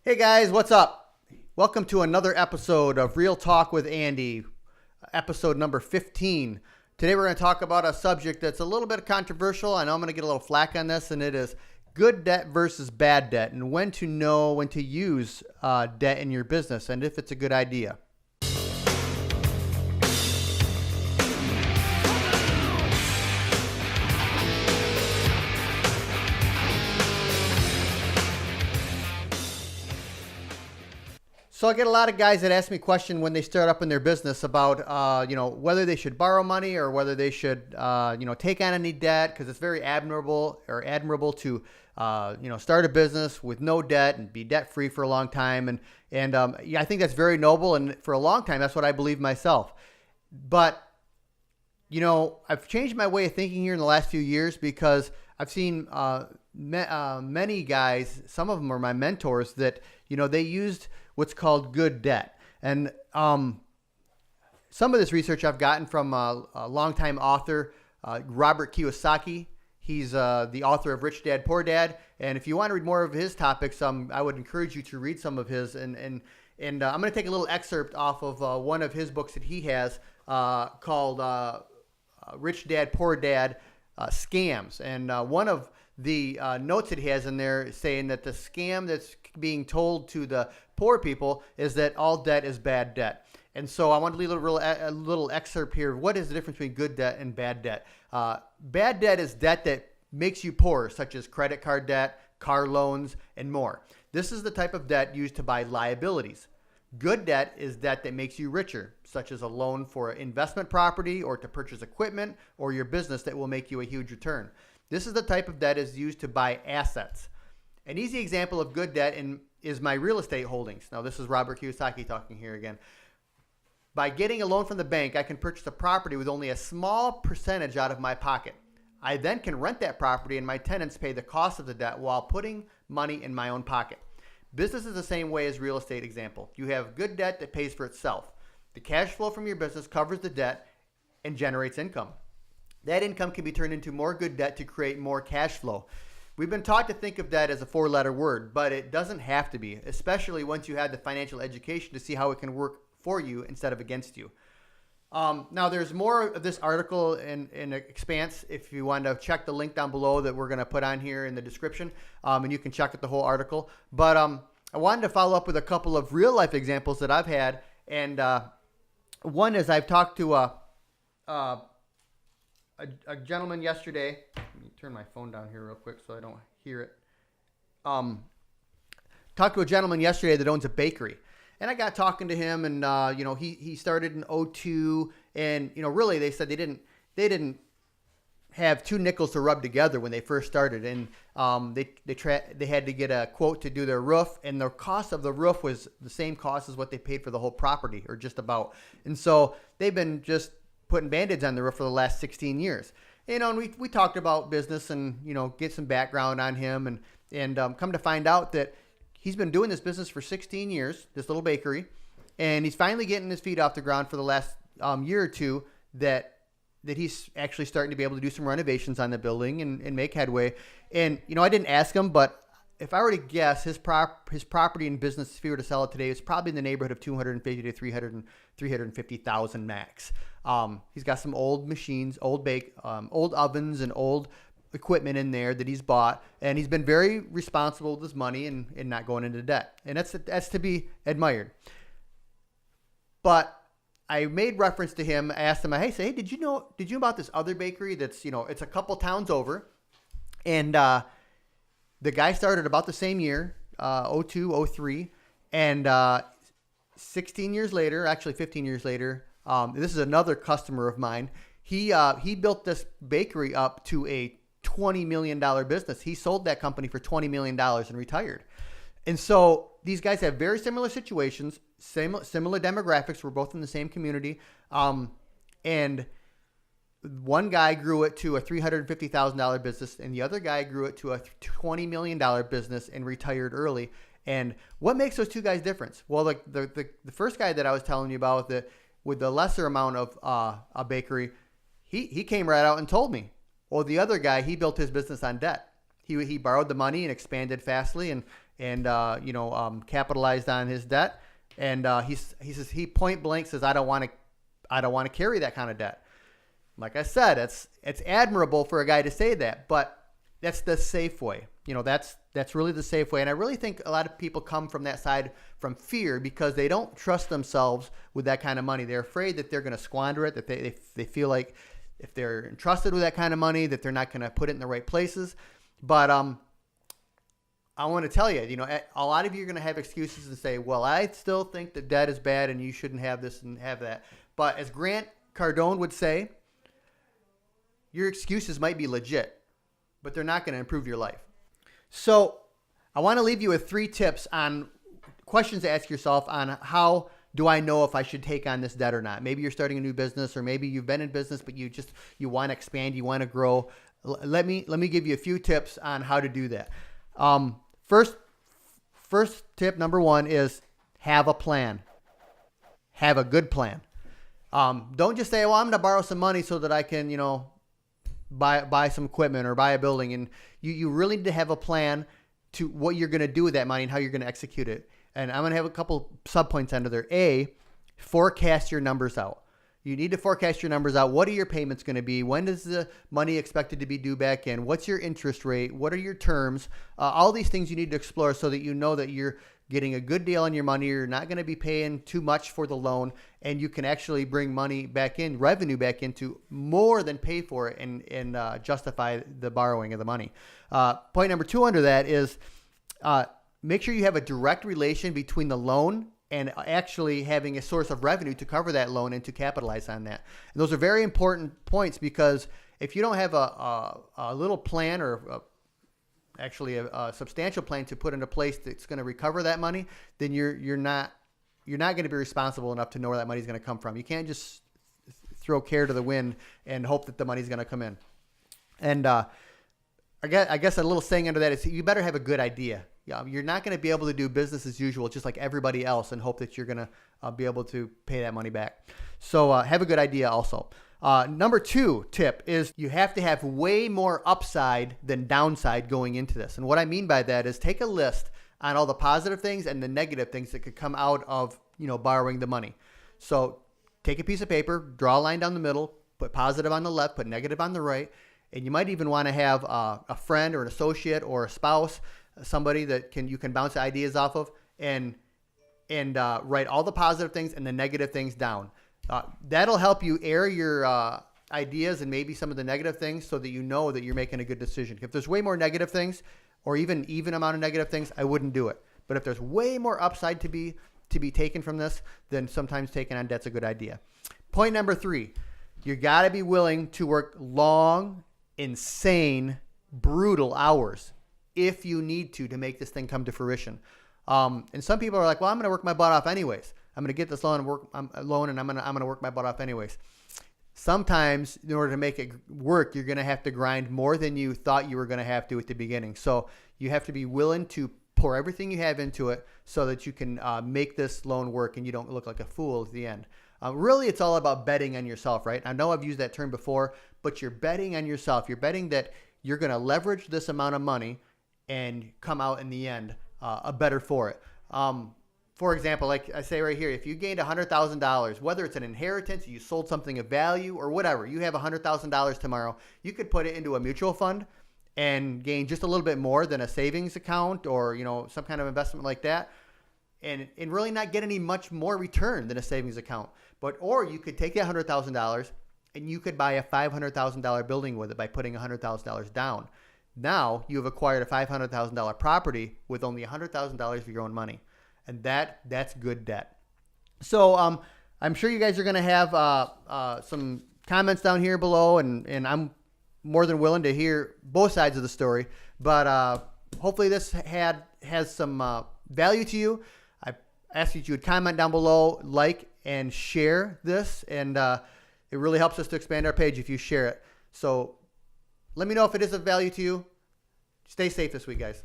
Hey guys, what's up? Welcome to another episode of Real Talk with Andy, episode number 15. Today we're going to talk about a subject that's a little bit controversial. I know I'm going to get a little flack on this, and it is good debt versus bad debt, and when to know when to use debt in your business and if it's a good idea. So I get a lot of guys that ask me questions when they start up in their business about, whether they should borrow money or whether they should, take on any debt, because it's very admirable to, start a business with no debt and be debt free for a long time. I think that's very noble. And for a long time, that's what I believe myself. But, I've changed my way of thinking here in the last few years because I've seen many guys, some of them are my mentors, that, they used what's called good debt. And some of this research I've gotten from a longtime author, Robert Kiyosaki. He's the author of Rich Dad, Poor Dad. And if you want to read more of his topics, I would encourage you to read some of his. And I'm going to take a little excerpt off of one of his books that he has called Rich Dad, Poor Dad, Scams. And one of the notes that he has in there saying that the scam that's being told to the poor people is that all debt is bad debt. And so I want to leave a little excerpt here. What is the difference between good debt and bad debt? Bad debt is debt that makes you poor, such as credit card debt, car loans, and more. This is the type of debt used to buy liabilities. Good debt is debt that makes you richer, such as a loan for investment property or to purchase equipment or your business that will make you a huge return. This is the type of debt is used to buy assets. An easy example of good debt is my real estate holdings. Now, this is Robert Kiyosaki talking here again. By getting a loan from the bank, I can purchase a property with only a small percentage out of my pocket. I then can rent that property and my tenants pay the cost of the debt while putting money in my own pocket. Business is the same way as real estate example. You have good debt that pays for itself. The cash flow from your business covers the debt and generates income. That income can be turned into more good debt to create more cash flow. We've been taught to think of debt as a four-letter word, but it doesn't have to be, especially once you have the financial education to see how it can work for you instead of against you. Now, there's more of this article in Expanse. If you want to check the link down below that we're going to put on here in the description, and you can check out the whole article. But I wanted to follow up with a couple of real-life examples that I've had. And one is I've talked to a gentleman yesterday. Let me turn my phone down here real quick so I don't hear it. Talked to a gentleman yesterday that owns a bakery. And I got talking to him, and he started in '02, and really they said they didn't have two nickels to rub together when they first started, and they had to get a quote to do their roof, and the cost of the roof was the same cost as what they paid for the whole property, or just about. And so they've been just putting Band-Aids on the roof for the last 16 years. And we talked about business and get some background on him, and come to find out that he's been doing this business for 16 years, this little bakery, and he's finally getting his feet off the ground for the last year or two that he's actually starting to be able to do some renovations on the building and make headway. And, I didn't ask him, but if I were to guess, his property and business, if he were to sell it today, is probably in the neighborhood of 250 to 350,000 max. He's got some old machines, old ovens, and old equipment in there that he's bought, and he's been very responsible with his money and not going into debt, and that's to be admired. But I made reference to him. I asked him, hey, did you know about this other bakery that's it's a couple towns over, and the guy started about the same year, '02, '03, and 16 years later, actually 15 years later, this is another customer of mine. He built this bakery up to a $20 million business. He sold that company for $20 million and retired. And so these guys have very similar situations, similar demographics. We're both in the same community. And one guy grew it to a $350,000 business, and the other guy grew it to a $20 million business and retired early. And what makes those two guys different? Well, the first guy that I was telling you about with the lesser amount of a bakery, he came right out and told me. Well, the other guy, he built his business on debt. He borrowed the money and expanded fastly, and capitalized on his debt. And he says, he point blank says, I don't want to carry that kind of debt. Like I said, it's admirable for a guy to say that, but that's the safe way. That's really the safe way. And I really think a lot of people come from that side from fear because they don't trust themselves with that kind of money. They're afraid that they're going to squander it, that they feel like if they're entrusted with that kind of money, that they're not going to put it in the right places. But I want to tell you, a lot of you are going to have excuses and say, well, I still think that debt is bad and you shouldn't have this and have that. But as Grant Cardone would say, your excuses might be legit, but they're not going to improve your life. So I want to leave you with 3 tips on questions to ask yourself on how do I know if I should take on this debt or not? Maybe you're starting a new business, or maybe you've been in business, but you want to expand, you want to grow. Let me give you a few tips on how to do that. First tip, number 1, is have a plan. Have a good plan. Don't just say, well, I'm going to borrow some money so that I can, buy some equipment or buy a building. And you really need to have a plan to what you're going to do with that money and how you're going to execute it. And I'm going to have a couple subpoints under there. A, forecast your numbers out. You need to forecast your numbers out. What are your payments going to be? When is the money expected to be due back in? What's your interest rate? What are your terms? All these things you need to explore so that you know that you're getting a good deal on your money. You're not going to be paying too much for the loan, and you can actually bring money back in, revenue back in to more than pay for it and justify the borrowing of the money. Point number 2 under that is make sure you have a direct relation between the loan and actually having a source of revenue to cover that loan and to capitalize on that. And those are very important points, because if you don't have a little plan or a substantial plan to put into place that's going to recover that money, then you're not going to be responsible enough to know where that money is going to come from. You can't just throw care to the wind and hope that the money's going to come in. And I guess a little saying under that is you better have a good idea. You're not going to be able to do business as usual, just like everybody else, and hope that you're going to be able to pay that money back. So have a good idea also. Number 2 tip is you have to have way more upside than downside going into this. And what I mean by that is take a list on all the positive things and the negative things that could come out of, borrowing the money. So take a piece of paper, draw a line down the middle, put positive on the left, put negative on the right. And you might even want to have a friend or an associate or a spouse, somebody that you can bounce ideas off of, and write all the positive things and the negative things down. That'll help you air your ideas and maybe some of the negative things so that you know that you're making a good decision. If there's way more negative things or even amount of negative things, I wouldn't do it. But if there's way more upside to be taken from this, then sometimes taking on debt's a good idea. Point number 3, you got to be willing to work long, insane, brutal hours if you need to make this thing come to fruition. And some people are like, well, I'm going to work my butt off anyways. I'm going to get this loan and I'm going to work my butt off anyways. Sometimes in order to make it work, you're going to have to grind more than you thought you were going to have to at the beginning. So you have to be willing to pour everything you have into it so that you can make this loan work and you don't look like a fool at the end. Really, it's all about betting on yourself, right? I know I've used that term before, but you're betting on yourself. You're betting that you're going to leverage this amount of money and come out in the end better for it. For example, like I say right here, if you gained $100,000, whether it's an inheritance, you sold something of value or whatever, you have $100,000 tomorrow, you could put it into a mutual fund and gain just a little bit more than a savings account or, some kind of investment like that, and really not get any much more return than a savings account. Or you could take that $100,000 and you could buy a $500,000 building with it by putting $100,000 down. Now you have acquired a $500,000 property with only $100,000 of your own money. And that's good debt. So I'm sure you guys are going to have some comments down here below, and I'm more than willing to hear both sides of the story. But hopefully this has some value to you. I ask that you would comment down below, like and share this, and it really helps us to expand our page if you share it. So let me know if it is of value to you. Stay safe this week, guys.